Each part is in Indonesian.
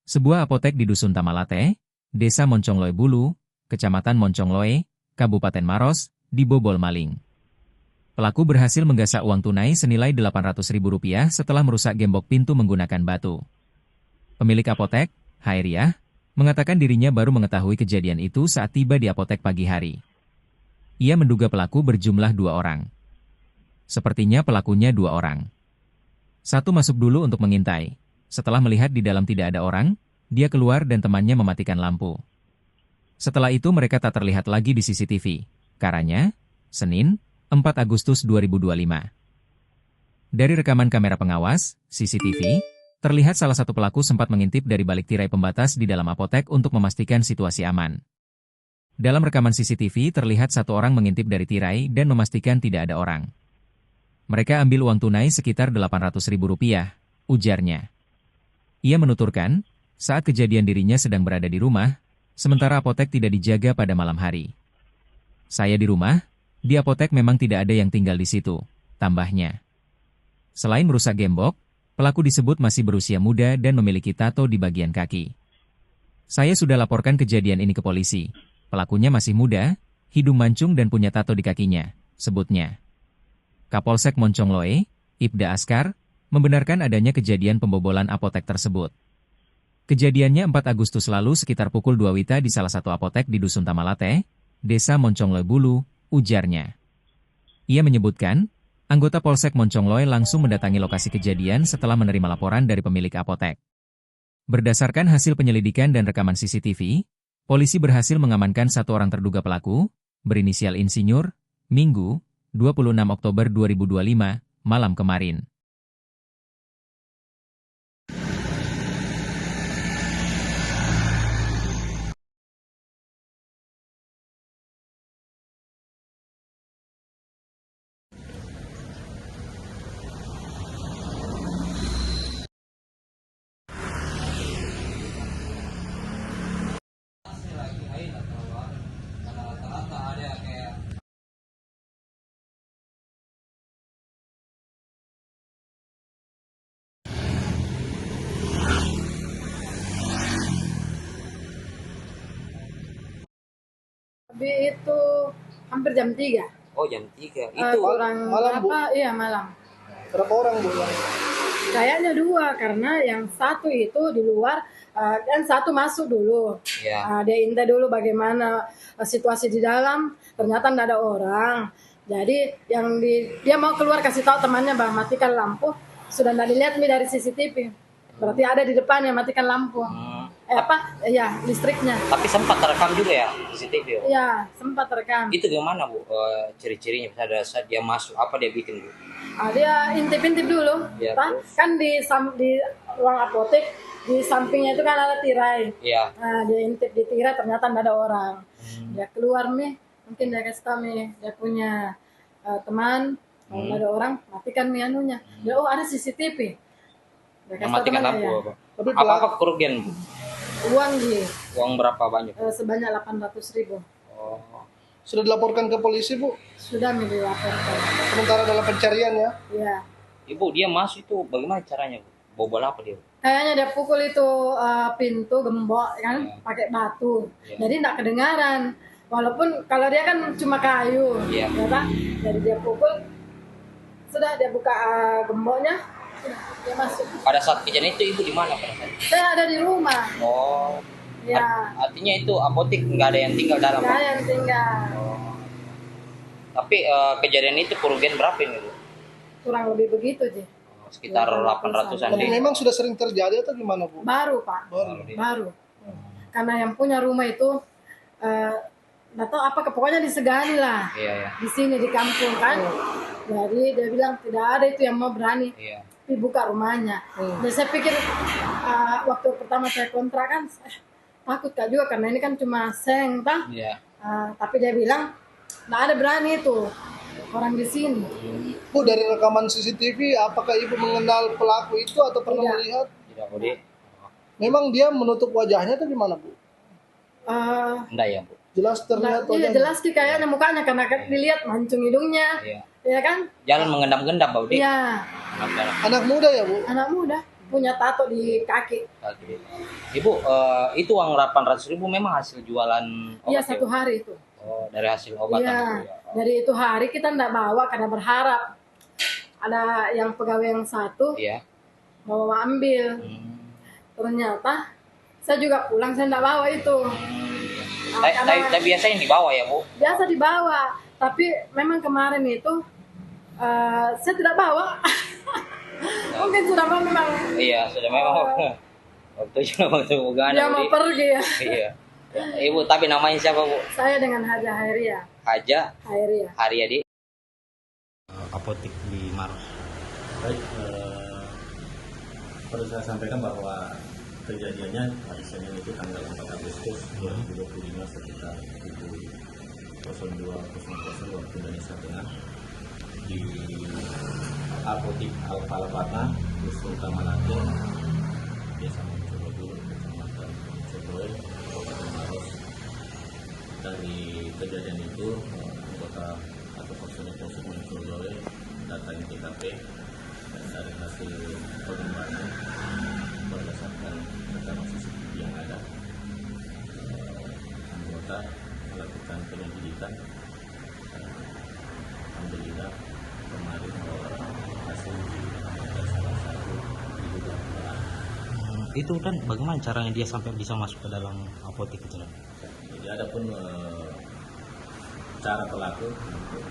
Sebuah apotek di Dusun Tamalate, Desa Moncongloe Bulu, Kecamatan Moncongloe, Kabupaten Maros, dibobol maling. Pelaku berhasil menggasak uang tunai senilai Rp800.000 setelah merusak gembok pintu menggunakan batu. Pemilik apotek, Hairiah, mengatakan dirinya baru mengetahui kejadian itu saat tiba di apotek pagi hari. Ia menduga pelaku berjumlah 2 orang. Sepertinya pelakunya 2 orang. Satu masuk dulu untuk mengintai. Setelah melihat di dalam tidak ada orang, dia keluar dan temannya mematikan lampu. Setelah itu mereka tak terlihat lagi di CCTV. Karanya, Senin, 4 Agustus 2025. Dari rekaman kamera pengawas, CCTV, terlihat salah satu pelaku sempat mengintip dari balik tirai pembatas di dalam apotek untuk memastikan situasi aman. Dalam rekaman CCTV terlihat satu orang mengintip dari tirai dan memastikan tidak ada orang. Mereka ambil uang tunai sekitar Rp800.000, ujarnya. Ia menuturkan, saat kejadian dirinya sedang berada di rumah, sementara apotek tidak dijaga pada malam hari. Saya di rumah, di apotek memang tidak ada yang tinggal di situ, tambahnya. Selain merusak gembok, pelaku disebut masih berusia muda dan memiliki tato di bagian kaki. Saya sudah laporkan kejadian ini ke polisi. Pelakunya masih muda, hidung mancung dan punya tato di kakinya, sebutnya. Kapolsek Moncongloe, Ibda Askar, membenarkan adanya kejadian pembobolan apotek tersebut. Kejadiannya 4 Agustus lalu sekitar pukul 2 WITA di salah satu apotek di Dusun Tamalate, Desa Moncongloe Bulu, ujarnya. Ia menyebutkan, anggota Polsek Moncongloe langsung mendatangi lokasi kejadian setelah menerima laporan dari pemilik apotek. Berdasarkan hasil penyelidikan dan rekaman CCTV, polisi berhasil mengamankan satu orang terduga pelaku, berinisial Insinyur, Minggu, 26 Oktober 2025, malam kemarin. Tapi itu hampir jam 3. Oh, jam 3. Itu kurang malam, Bu? berapa? Iya, malam. Berapa orang, Bu? Kayaknya 2, karena yang satu itu di luar, kan satu masuk dulu. ya. Dia intai dulu bagaimana situasi di dalam, ternyata tidak ada orang. Jadi dia mau keluar kasih tahu temannya bahwa matikan lampu, sudah tidak dilihat dari CCTV. Berarti ada di depan yang matikan lampu. Listriknya. Tapi sempat terekam juga ya CCTV? Iya, sempat terekam. Itu gimana, Bu? Ciri-cirinya pada saat dia masuk, apa dia bikin, Bu? Dia intip-intip dulu. Ya, kan di ruang apotek, di sampingnya itu kan ada tirai. Iya. Nah, dia intip di tirai, ternyata tidak ada orang. Dia keluar mungkin dia kasih tahu dia punya teman, kalau ada orang, matikan anunya. Dia, ada CCTV. Matikan lampu ya. Apa kerugian, Bu? Uang berapa banyak? Sebanyak Rp800.000. Oh. Sudah dilaporkan ke polisi, Bu? Sudah dilaporkan. Sementara dalam pencarian ya? Iya. Ibu, dia masuk itu bagaimana caranya, Bu? Bobol apa dia? Kayaknya dia pukul itu pintu gembok kan, pakai batu. Jadi tidak kedengaran. Walaupun kalau dia kan cuma kayu, ya kan? Jadi dia pukul, sudah dia buka gemboknya, dia masuk. Pada saat kejadian itu ibu di mana pada saat itu? Saya ada di rumah. Oh. Ya. Artinya itu apotek nggak ada yang tinggal dalam? Nggak ada yang tinggal. Oh. Tapi kejadian itu kerugian berapa ini, Bu? Kurang lebih begitu, Ji. Sekitar 800-an. Tapi memang sudah sering terjadi atau gimana, Bu? Baru, Pak. Baru. Karena yang punya rumah itu nggak tahu apa, pokoknya disegani lah. Iya. Di sini di kampung kan. Jadi dia bilang tidak ada itu yang mau berani. Iya. Buka rumahnya. Dan saya pikir waktu pertama saya kontrak kan takut Kak juga karena ini kan cuma seng, Bang. Iya. Tapi dia bilang nggak ada berani itu orang di sini. Bu, dari rekaman CCTV, apakah Ibu mengenal pelaku itu atau pernah melihat? Tidak boleh. Memang dia menutup wajahnya atau gimana, Bu? Enggak ya, Bu? Jelas terlihat wajahnya? Iya, jelas kayaknya mukanya karena dilihat mancung hidungnya. Iya. Ya kan? Jalan mengendam-endam, Bu. Iya. Anak muda ya, Bu? Anak muda. punya tato di kaki. Oke. Ibu, itu uang 800.000 memang hasil jualan obat? Iya, ya? satu hari itu. Oh, dari hasil obat. Iya, dari itu hari kita nggak bawa karena berharap ada yang pegawai yang satu Iya. mau ambil. Ternyata saya juga pulang, saya nggak bawa itu. Tapi biasanya dibawa ya, Bu? Biasa dibawa, tapi memang kemarin itu saya tidak bawa. Mungkin sudah memang. Iya, sudah memang. Waktu bukan. Dia mau pergi ya. Iya. Ibu, tapi namanya siapa, Bu? Saya dengan Haja Hairia. Haja Hairia. Haryadi. Apotek di Maros. Baik, perlu saya sampaikan bahwa kejadiannya hari Senin itu tanggal 4 Agustus 2025 sekitar pukul 02.00 waktu Indonesia Tengah di Apotik Alfa-Latna, Sultan Malate, Desa Moncoloyo, Kecamatan Moncoloyo, Kabupaten Maros. Dari kejadian itu, anggota atau personel Polsek Moncoloyo datangi TKP dan dari hasil pengembangan berdasarkan rekaman CCTV yang ada, anggota melakukan penyelidikan. Alhamdulillah kemarin hasil ditemukan salah satu diduga pelaku. Itu kan bagaimana caranya dia sampai bisa masuk ke dalam apotek itu? Jadi ada pun cara pelaku untuk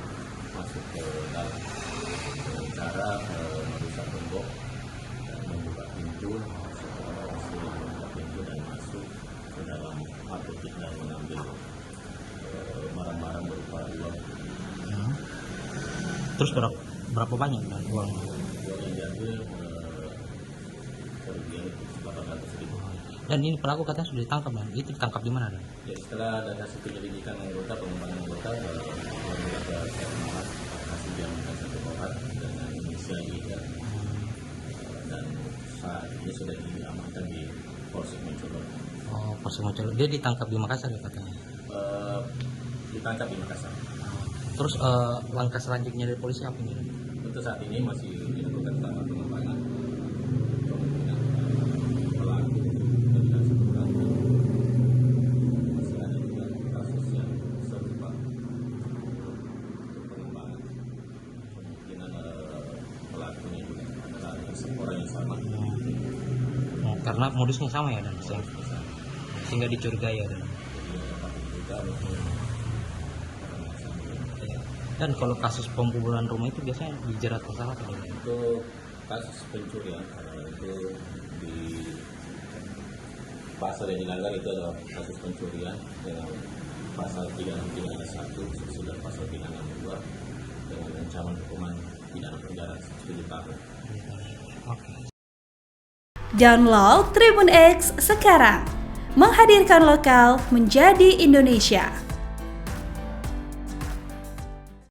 masuk ke dalam cara merusak gembok dan membuka pintu, membuka pintu dan masuk ke dalam apotek dan mengambil barang-barang berupa uang. Terus berapa banyak uang? Uang yang diambil kerugian 800.000. Dan ini pelaku katanya sudah ditangkap, dan itu ditangkap di mana? Ya, setelah dari hasil penyelidikan anggota, pengembangan anggota, anggota Muhammad hasil diamankan 1 orang dengan inisial IDA, dan saat ini sudah diamankan di Polsek Moncoloyo. Oh, Polsek Moncoloyo. Dia ditangkap di Makassar ya katanya? Ditangkap di Makassar. Terus langkah selanjutnya dari polisi apa ini? Untuk saat ini masih dilakukan tahap pengembangan kemungkinan pelaku dan satu pelaku. Masih ada juga kasus yang serupa untuk pengembangan. Kemungkinan pelakunya juga adalah orang yang sama. Karena modusnya sama ya, dan sehingga dicurigai ya, dan. Dan kalau kasus pembobolan rumah itu biasanya dijerat pasal apa? Untuk kasus pencurian itu di pasal yang dilanggar itu adalah kasus pencurian dengan pasal 361 sesudah pasal 362 dengan ancaman hukuman pidana penjara 7 tahun. Download Tribun X sekarang, menghadirkan lokal menjadi Indonesia.